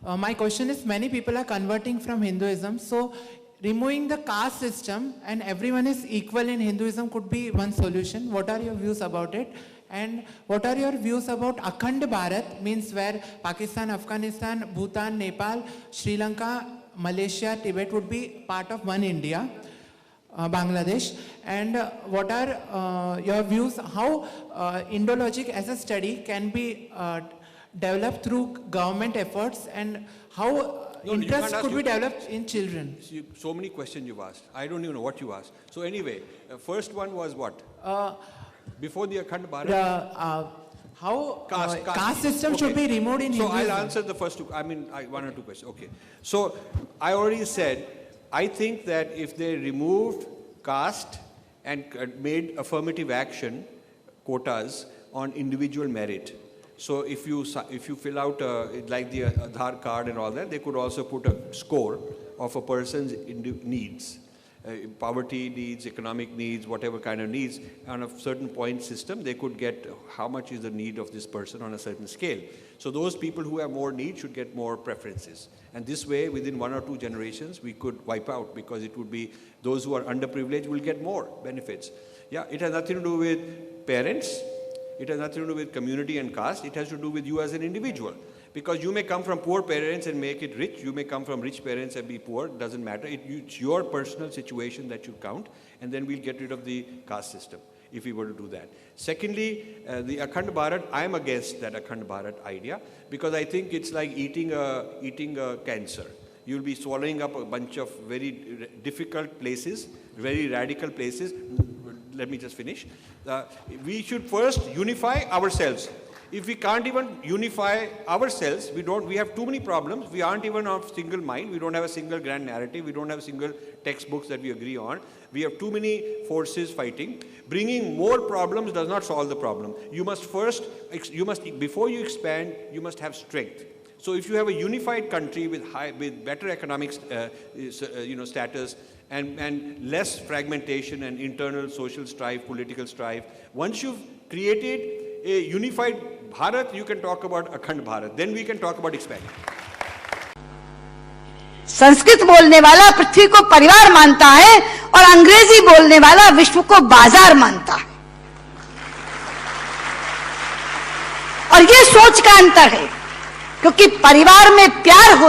My question is, many people are converting from Hinduism, so removing the caste system and everyone is equal in Hinduism could be one solution. What are your views about it? And what are your views about Akhand Bharat, means where Pakistan, Afghanistan, Bhutan, Nepal, Sri Lanka, Malaysia, Tibet would be part of one India, Bangladesh? And what are your views how Indologic as a study can be developed through government efforts, and how interest could be developed in children? So many questions you've asked. I don't even know what you asked. So anyway, first one was what? Before the Akhand Bharat? How caste system should be removed in Hinduism? So I'll answer the first two, one or two questions. Okay. So I already said, I think that if they removed caste and made affirmative action quotas on individual merit, so if you fill out like the Aadhaar card and all that, they could also put a score of a person's needs, poverty needs, economic needs, whatever kind of needs. On a certain point system, they could get how much is the need of this person on a certain scale. So those people who have more needs should get more preferences. And this way, within 1 or 2 generations, we could wipe out, because it would be those who are underprivileged will get more benefits. Yeah, it has nothing to do with parents. It has nothing to do with community and caste. It has to do with you as an individual. Because you may come from poor parents and make it rich. You may come from rich parents and be poor. It doesn't matter. It's your personal situation that you count. And then we'll get rid of the caste system if we were to do that. Secondly, the Akhand Bharat, I'm against that Akhand Bharat idea, because I think it's like eating a cancer. You'll be swallowing up a bunch of very difficult places, very radical places. Let me just finish. We should first unify ourselves. If we can't even unify ourselves, we have too many problems. We aren't even of single mind. We don't have a single grand narrative. We don't have single textbooks that we agree on. We have too many forces fighting. Bringing more problems does not solve the problem. You must first, before you expand, you must have strength. So if you have a unified country with better economic status, and less fragmentation and internal social strife, political strife, once you've created a unified Bharat, you can talk about Akhand Bharat. Then we can talk about expanding. Sanskrit बोलने वाला पृथ्वी को परिवार मानता है और अंग्रेजी बोलने वाला विश्व को बाजार मानता है, और ये सोच का अंतर है, क्योंकि परिवार में प्यार हो